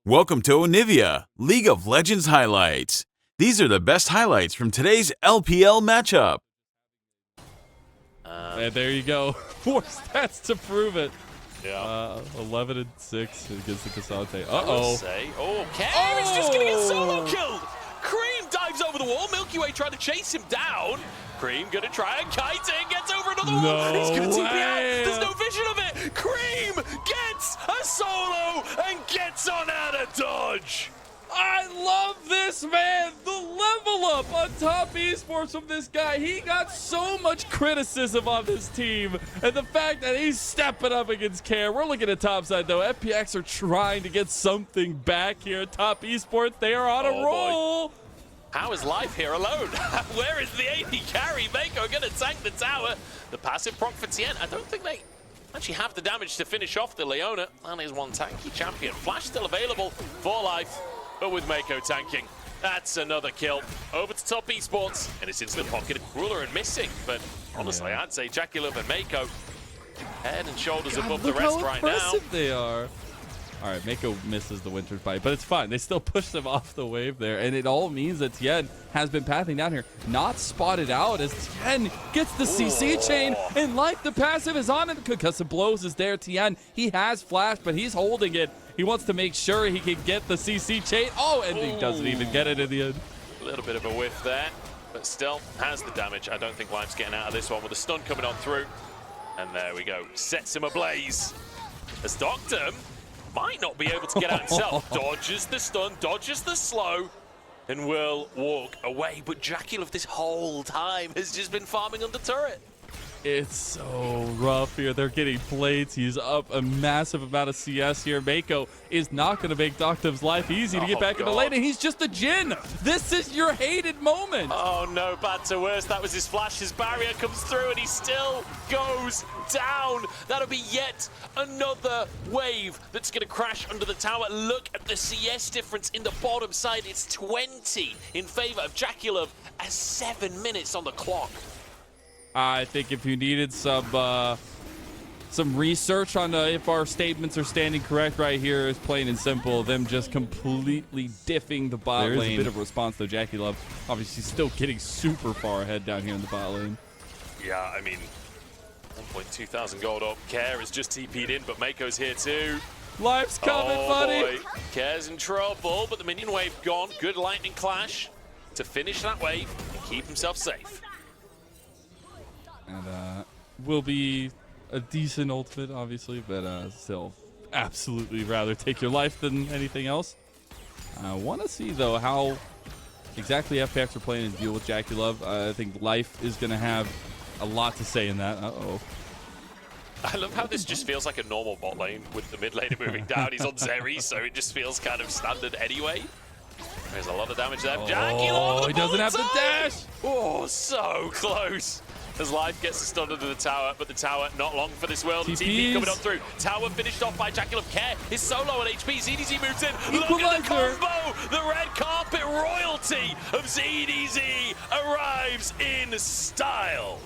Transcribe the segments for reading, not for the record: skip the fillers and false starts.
Welcome to Onivia, League of Legends highlights. These are the best highlights from today's LPL matchup. And there you go. 4 stats to prove it. Yeah. 11 and 6 against the Cassante. Oh, Care is just going to get solo killed. Cream dives over the wall. Milky Way trying to chase him down. Cream going to try and kite it and gets over another wall. He's going to TP out. There's no vision of it. Cream gets a solo and gets on out of dodge. I love this, man. The level up on top esports from this guy. He got so much criticism on this team. And the fact that he's stepping up against Care. We're looking at topside, though. FPX are trying to get something back here at top esports. They are on a roll. Boy. How is Life here alone? Where is the AD carry? Mako going to tank the tower. The passive proc for TN. I don't think they actually have the damage to finish off the Leona. And is one tanky champion. Flash still available for Life. But with Mako tanking, that's another kill. Over to top esports, and it's into the pocket of Ruler and missing. But honestly, I'd say Jackie-Love and Mako head and shoulders above the rest right now. How impressive they are. All right, Mako misses the Winter's Bite, but it's fine. They still push them off the wave there, and it all means that Tien has been pathing down here. Not spotted out as Tien gets the CC chain, and like the passive is on it. Concussive blows is there. Tien, he has flash, but he's holding it. He wants to make sure he can get the CC chain. Oh, and he doesn't even get it in the end. A little bit of a whiff there, but still has the damage. I don't think Life's getting out of this one with a stun coming on through. And there we go. Sets him ablaze. As Doctor might not be able to get out himself. Dodges the stun, dodges the slow, and will walk away. But Jackie-Love this whole time has just been farming under turret. It's so rough here. They're getting plates. He's up a massive amount of CS here. Mako is not going to make Doctive's life easy to get back into lane, and he's just a Jhin. This is your hated moment. Oh no, bad to worse. That was his flash. His barrier comes through, and he still goes down. That'll be yet another wave that's going to crash under the tower. Look at the CS difference in the bottom side. It's 20 in favor of Jackie-Love at 7 minutes on the clock. I think if you needed some research on if our statements are standing correct right here, is plain and simple. Them just completely diffing the bot lane. There's a bit of a response though. Jackie-Love obviously still getting super far ahead down here in the bot lane. Yeah, I mean, 1.2 thousand gold up. Care is just TP'd in, but Mako's here too. Life's coming, buddy. Boy. Care's in trouble, but the minion wave gone. Good lightning clash to finish that wave and keep himself safe. And will be a decent ultimate, obviously, but still absolutely rather take your life than anything else. I want to see, though, how exactly FPX are playing his deal with Jackie-Love. I think Life is going to have a lot to say in that. Uh-oh. I love how this just feels like a normal bot lane with the mid laner moving down. He's on Zeri, so it just feels kind of standard anyway. There's a lot of damage there. Jackie-Love, he doesn't have the dash. Oh, so close. As Life gets a stun under the tower, but the tower not long for this world. TP coming on through. Tower finished off by Jackie-Love. Care is solo on HP. ZDZ moves in. Look at the combo. The red carpet royalty of ZDZ arrives in style.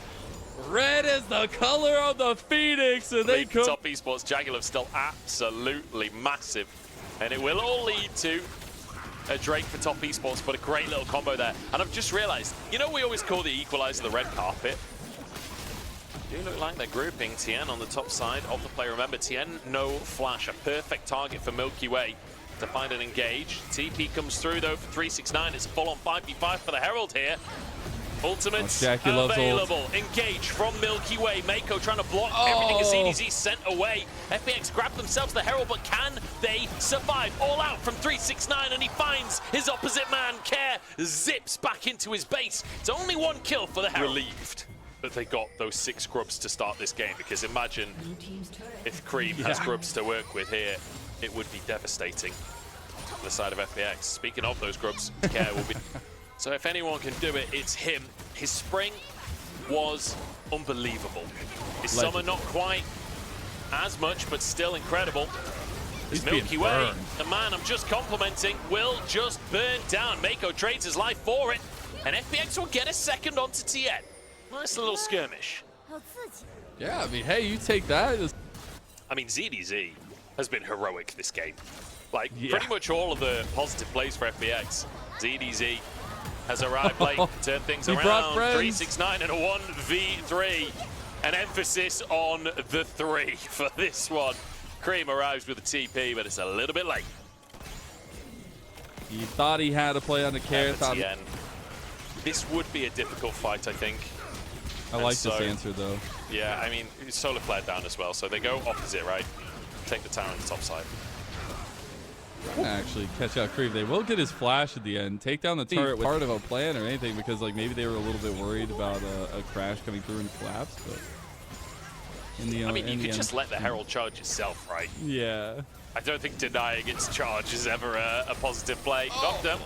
Red is the color of the Phoenix, and they come. Top esports, Jackie-Love still absolutely massive, and it will all lead to a Drake for top esports, but a great little combo there. And I've just realized, you know, we always call the equalizer the red carpet. Do look like they're grouping Tien on the top side of the play. Remember, Tien no flash, a perfect target for Milky Way to find and engage. TP comes through though for 369. It's a full-on 5v5 for the Herald here. Ultimates available. Engage from Milky Way. Mako trying to block everything as ZDZ sent away. FPX grab themselves the Herald, but can they survive? All out from 369, and he finds his opposite man. Care zips back into his base. It's only one kill for the Herald. Relieved that they got those 6 grubs to start this game, because imagine if Cream has grubs to work with here, it would be devastating on the side of FPX. Speaking of those grubs, Care will be... So if anyone can do it, it's him. His spring was unbelievable. His summer not quite as much, but still incredible. His Milky Way, the man I'm just complimenting, will just burn down. Mako trades his life for it, and FPX will get a second onto Tien. Nice little skirmish. Yeah, I mean, hey, you take that. I mean, ZDZ has been heroic this game. Like, pretty much all of the positive plays for FPX. ZDZ has arrived late, turned things around. 369 and a 1v3. An emphasis on the 3 for this one. Cream arrives with a TP, but it's a little bit late. He thought he had a play on the carry. This would be a difficult fight, I think. I like this answer, though. Yeah, I mean, solar flare down as well, so they go opposite, right? Take the tower on the top side. Actually, catch out Cream. They will get his flash at the end. Take down the turret with part of a plan or anything, because like maybe they were a little bit worried about a crash coming through and collapse. But in the, I mean, you could just let the Herald charge itself, right? Yeah. I don't think denying its charge is ever a positive play. Doctor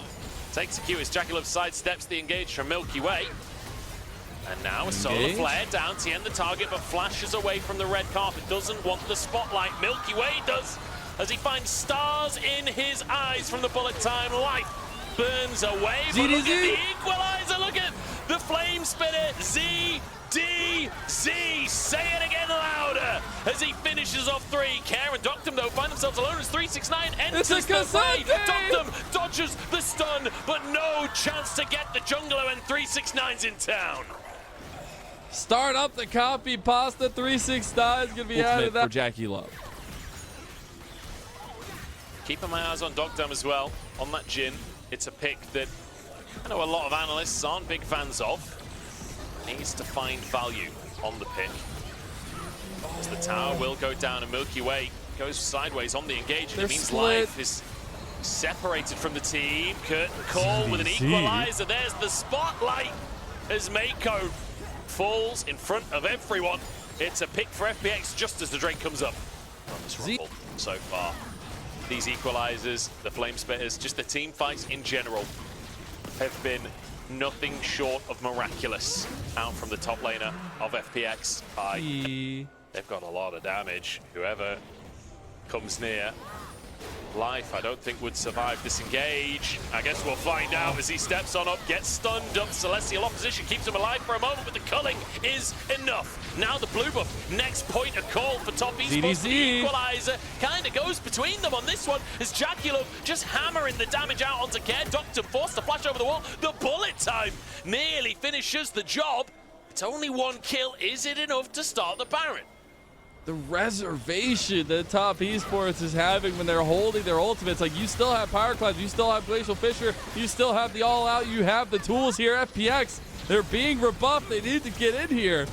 takes a cue as Jackalope sidesteps the engage from Milky Way. And now a solar flare down to end the target, but flashes away from the red carpet. Doesn't want the spotlight. Milky Way does, as he finds stars in his eyes from the bullet time. Life burns away. But look at the equalizer. Look at the flame spitter. ZDZ. Say it again louder as he finishes off 3. Care and Doctum, though, find themselves alone as 369 enters the play. Doctum dodges the stun, but no chance to get the jungler, and 369's in town. Start up the copy pasta. 369 is going to be out of that for Jackie Love. Keeping my eyes on Doctum as well, on that Jhin. It's a pick that I know a lot of analysts aren't big fans of. Needs to find value on the pick. As the tower will go down and Milky Way goes sideways on the engage. And it means Life is separated from the team. Curtain call with an equalizer. There's the spotlight as Mako falls in front of everyone. It's a pick for FPX just as the Drake comes up. On this rumble so far. These equalizers, the flame spitters, just the team fights in general have been nothing short of miraculous out from the top laner of FPX. They've got a lot of damage. Whoever comes near Life, I don't think would survive this engage. I guess we'll find out as he steps on up, gets stunned up. Celestial opposition keeps him alive for a moment, but the culling is enough. Now the blue buff, next point of call for top esports. The equalizer kind of goes between them on this one as Jackalope just hammering the damage out onto Care. Doctor forced to flash over the wall. The bullet time nearly finishes the job. It's only 1 kill. Is it enough to start the Baron? The reservation that top esports is having when they're holding their ultimates. Like, you still have Power Clouds, you still have Glacial Fissure, you still have the All Out, you have the tools here. FPX, they're being rebuffed. They need to get in here.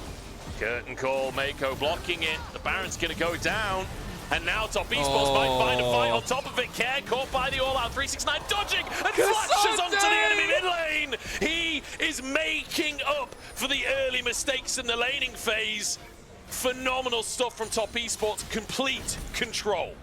Curtain call, Mako blocking it. The Baron's going to go down. And now top esports might find a fight on top of it. Care caught by the All Out. 369 dodging and flashes onto the enemy mid lane. He is making up for the early mistakes in the laning phase. Phenomenal stuff from top esports. Complete control.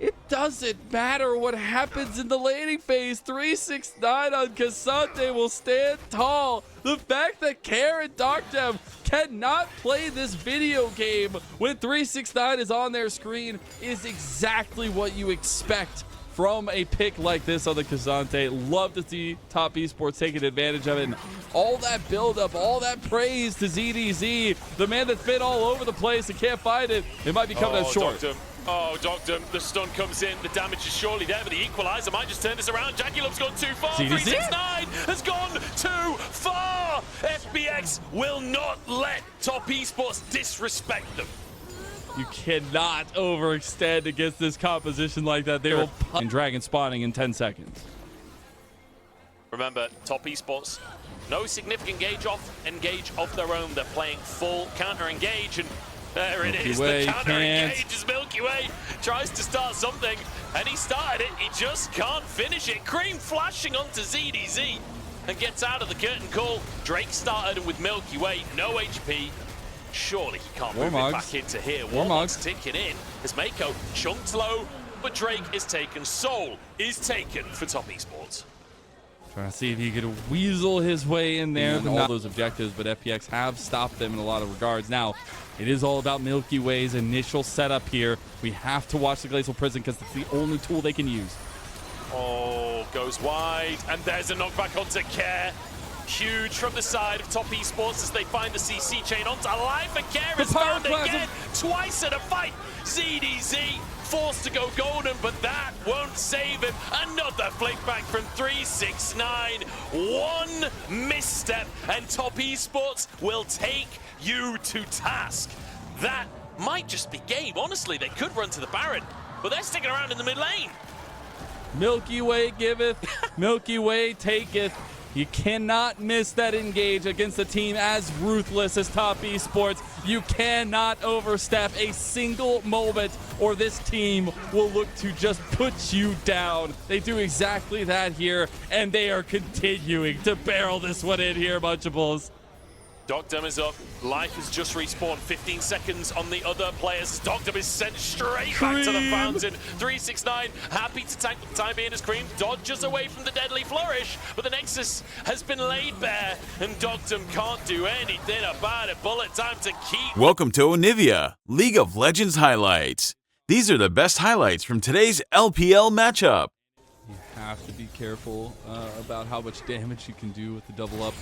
It doesn't matter what happens in the laning phase. 369 on Cassante will stand tall. The fact that Care and Doctem cannot play this video game when 369 is on their screen is exactly what you expect from a pick like this on the Cassante. Love to see top esports taking advantage of it. And all that build-up, all that praise to ZDZ, the man that's been all over the place and can't find it. It might be coming up short. Doctum, the stun comes in. The damage is surely there, but the equalizer might just turn this around. Jackalope's gone too far. 369 has gone too far. FPX will not let top esports disrespect them. You cannot overextend against this composition like that. They will and dragon spawning in 10 seconds. Remember, top esports, no significant engage of their own. They're playing full counter engage, and there it is. The counter engage as Milky Way tries to start something, and he started it. He just can't finish it. Cream flashing onto ZDZ and gets out of the curtain call. Drake started with Milky Way, no HP. Surely he can't move it back into here. Warmog's ticking in as Mako chunks low, but Drake is taken. Soul is taken for top esports. Trying to see if he could weasel his way in there. All those objectives, but FPX have stopped them in a lot of regards. Now, it is all about Milky Way's initial setup here. We have to watch the Glacial Prison because it's the only tool they can use. Oh, goes wide, and there's a knockback onto Care. Huge from the side of top esports as they find the CC chain onto Life, and Care is found again twice in a fight. ZDZ forced to go golden, but that won't save him. Another flick back from 369. One misstep, and Top Esports will take you to task. That might just be game. Honestly, they could run to the Baron, but they're sticking around in the mid lane. Milky Way giveth, Milky Way taketh. You cannot miss that engage against a team as ruthless as Top Esports. You cannot overstep a single moment or this team will look to just put you down. They do exactly that here, and they are continuing to barrel this one in here, Munchables. Dogdom is up. Life has just respawned. 15 seconds on the other players. Dogdom is sent straight back to the fountain. 369 happy to tank for the time being as Cream dodges away from the deadly flourish, but the Nexus has been laid bare, and Dogdom can't do anything about it. Bullet time to keep. Welcome to Onivia, League of Legends highlights. These are the best highlights from today's LPL matchup. You have to be careful about how much damage you can do with the double up.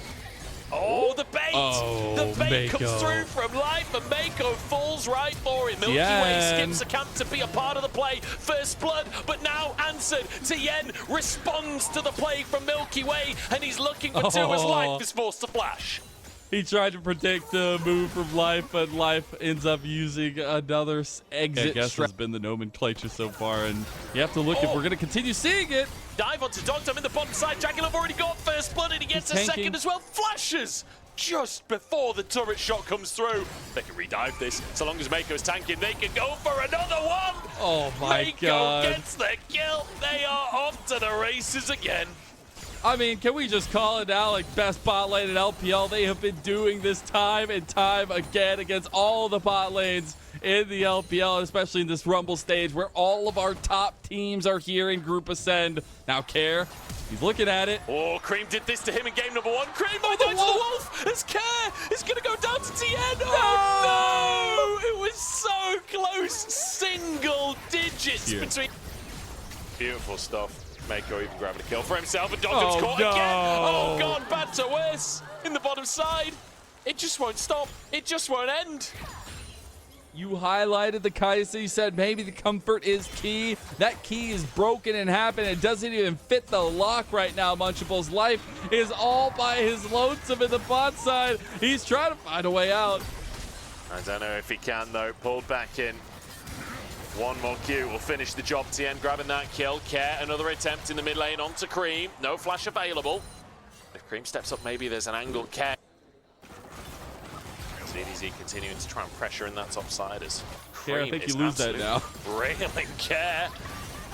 Oh, the bait! Oh, the bait Mako. comes through from Life, and Mako falls right for it. Milky Way skips a camp to be a part of the play. First blood, but now answered. Tien responds to the play from Milky Way, and he's looking for two as Life is forced to flash. He tried to predict the move from Life, but Life ends up using another exit. I guess has been the nomenclature so far, and you have to look if we're going to continue seeing it. Dive onto Dogdom in the bottom side. Dragulov already got first blood, and he gets a second as well. Flashes just before the turret shot comes through. They can redive this. So long as Mako's tanking, they can go for another one. Oh my God. Mako gets the kill. They are off to the races again. I mean, can we just call it now, like best bot lane in LPL? They have been doing this time and time again against all the bot lanes in the LPL, especially in this Rumble stage where all of our top teams are here in Group Ascend. Now, Care, he's looking at it. Oh, Cream did this to him in game number one. Cream going down to the Wolf as Care is going to go down to Tien. Oh, no! It was so close. Single digits between. Beautiful stuff. Mako even grabbing a kill for himself, and Dogdom's caught again. Oh God, bad to Wes in the bottom side. It just won't stop. It just won't end. You highlighted the Kai'Sa. You said maybe the comfort is key. That key is broken in half, and it doesn't even fit the lock right now. Munchables' Life is all by his lonesome in the bot side. He's trying to find a way out. I don't know if he can though. Pulled back in. One more Q will finish the job. Tien grabbing that kill. Care, another attempt in the mid lane onto Cream. No flash available. If Cream steps up, maybe there's an angle. Care. ZDZ continuing to try and pressure in that top side as Cream I think you lose that now. Railing Care.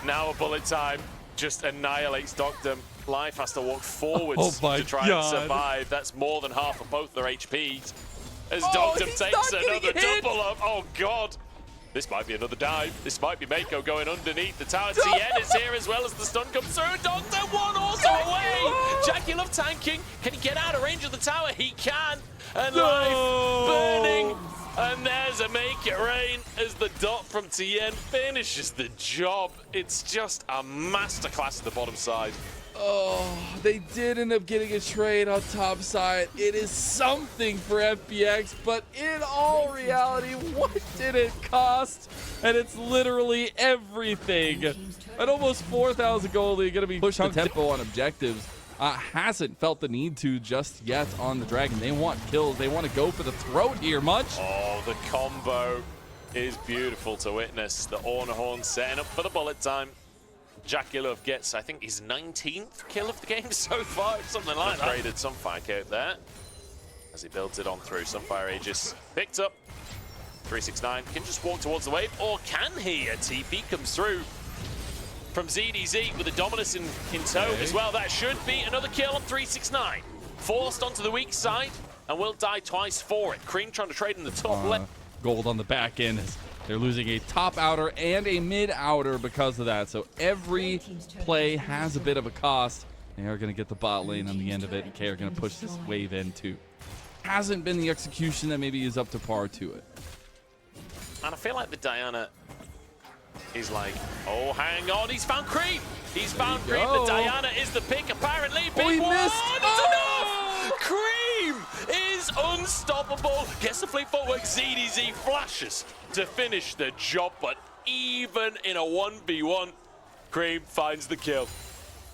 Now a bullet time just annihilates Dogdom. Life has to walk forwards to try and survive. That's more than half of both their HPs. As Dogdom takes another double up. Oh God. This might be another dive. This might be Mako going underneath the tower. Tien is here as well as the stun comes through. Dogdom one also away. Jackie tanking. Can he get out of range of the tower? He can. And Life burning. And there's a make it rain as the dot from Tien finishes the job. It's just a masterclass at the bottom side. Oh, they did end up getting a trade on top side. It is something for FPX, but in all reality, what did it cost? And it's literally everything. At almost 4,000 gold, they're going to be pushing the tempo on objectives. Hasn't felt the need to just yet on the Dragon. They want kills. They want to go for the throat here, Munch. Oh, the combo is beautiful to witness. The Ornhorn setting up for the bullet time. Jackulov gets, I think, his 19th kill of the game so far, something like that. Upgraded Sunfire out there as he builds it on through. Sunfire Aegis picked up. 369 can just walk towards the wave, or can he? A TP comes through from ZDZ with a Dominus in tow as well. That should be another kill on 369. Forced onto the weak side and will die twice for it. Cream trying to trade in the top left. Gold on the back end. They're losing a top outer and a mid outer because of that. So every play has a bit of a cost. They are going to get the bot lane on the end of it, and K are going to push this wave in too. Hasn't been the execution that maybe is up to par to it. And I feel like the Diana is like, oh, hang on, he's found Cream. He's found Cream. The Diana is the pick, apparently. Oh, he missed. It's enough. Cream is unstoppable. Gets the fleet footwork. ZDZ flashes to finish the job, but even in a 1v1. Cream finds the kill.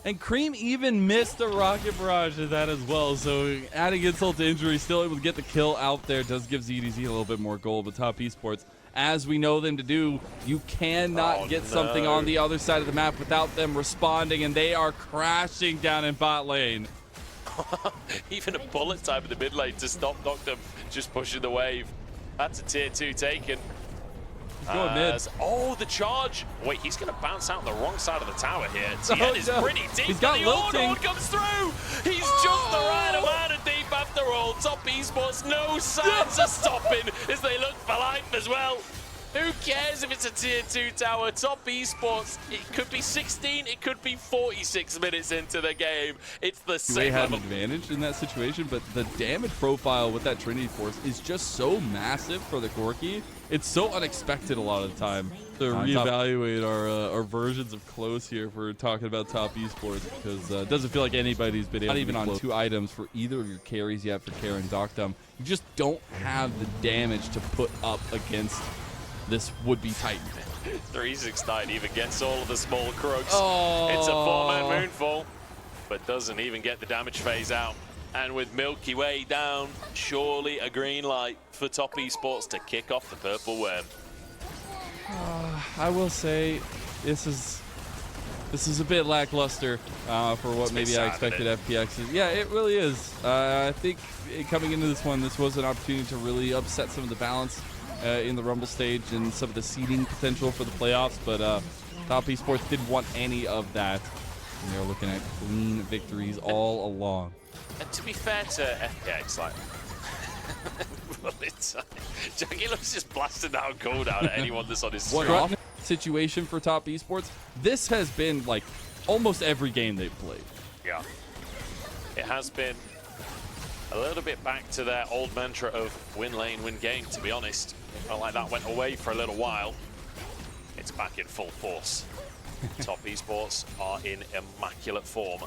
And Cream even missed a rocket barrage of that as well. So adding insult to injury, still able to get the kill out there does give ZDZ a little bit more gold. But Top Esports, as we know them to do, you cannot get something on the other side of the map without them responding, and they are crashing down in bot lane. Even a bullet time in the mid lane to stop Noctum just pushing the wave. That's a tier 2 taken. Going mid. Oh, the charge. Wait, he's going to bounce out on the wrong side of the tower here. TN is pretty deep. He's got the lilting. Ornord comes through. He's just the right amount of deep after all. Top Esports, no signs of stopping as they look for life as well. Who cares if it's a tier 2 tower? Top Esports, it could be 16, it could be 46 minutes into the game. It's the same They had an level. advantage in that situation, but the damage profile with that Trinity Force is just so massive for the Corki. It's so unexpected a lot of the time. To reevaluate our versions of close here if we're talking about Top Esports, because it doesn't feel like anybody's been able to even on 2 items for either of your carries yet for Kara and Doctum. You just don't have the damage to put up against this would-be Titan. 369 even gets all of the small crooks. Oh. It's a 4-man moonfall, but doesn't even get the damage phase out. And with Milky Way down, surely a green light for Top Esports to kick off the purple web. I will say this is a bit lackluster for what maybe I expected FPX is. Yeah, it really is. I think coming into this one, this was an opportunity to really upset some of the balance in the Rumble stage and some of the seeding potential for the playoffs, but Top Esports didn't want any of that. And they're looking at clean victories all along. And to be fair to FPX, like, Jagular's just blasting down cooldown at anyone that's on his stream. One situation for Top Esports. This has been like almost every game they've played. Yeah. It has been a little bit back to their old mantra of win lane, win game, to be honest. It felt like that went away for a little while. It's back in full force. Top Esports are in immaculate form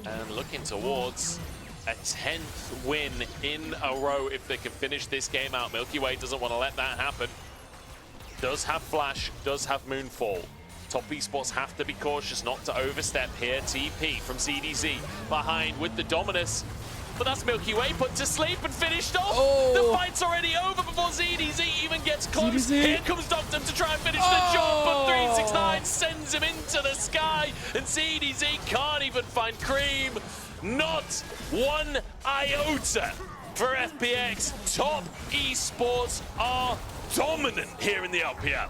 and looking towards a 10th win in a row if they can finish this game out. Milky Way doesn't want to let that happen. Does have Flash, does have Moonfall. Top Esports have to be cautious not to overstep here. TP from CDZ behind with the Dominus. But that's Milky Way put to sleep and finished off. Oh. The fight's already over before ZDZ even gets close. ZDZ. Here comes Doctum to try and finish the job, but 369 sends him into the sky, and ZDZ can't even find Cream. Not one iota for FPX. Top Esports are dominant here in the LPL.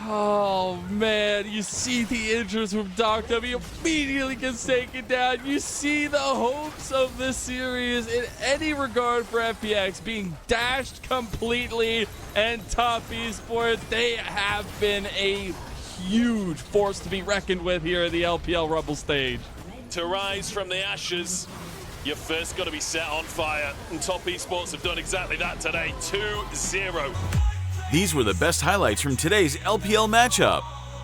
Oh man, you see the interest from Doctum, he immediately gets taken down. You see the hopes of this series in any regard for FPX being dashed completely, and Top Esports, they have been a huge force to be reckoned with here in the LPL Rumble stage. To rise from the ashes, you're first got to be set on fire, and Top Esports have done exactly that today, 2-0. These were the best highlights from today's LPL matchup.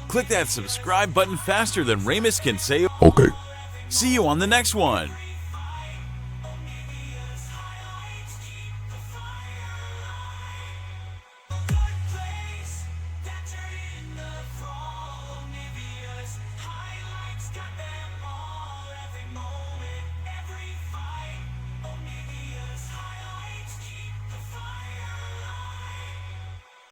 Click that subscribe button faster than Ramus can say okay. See you on the next one.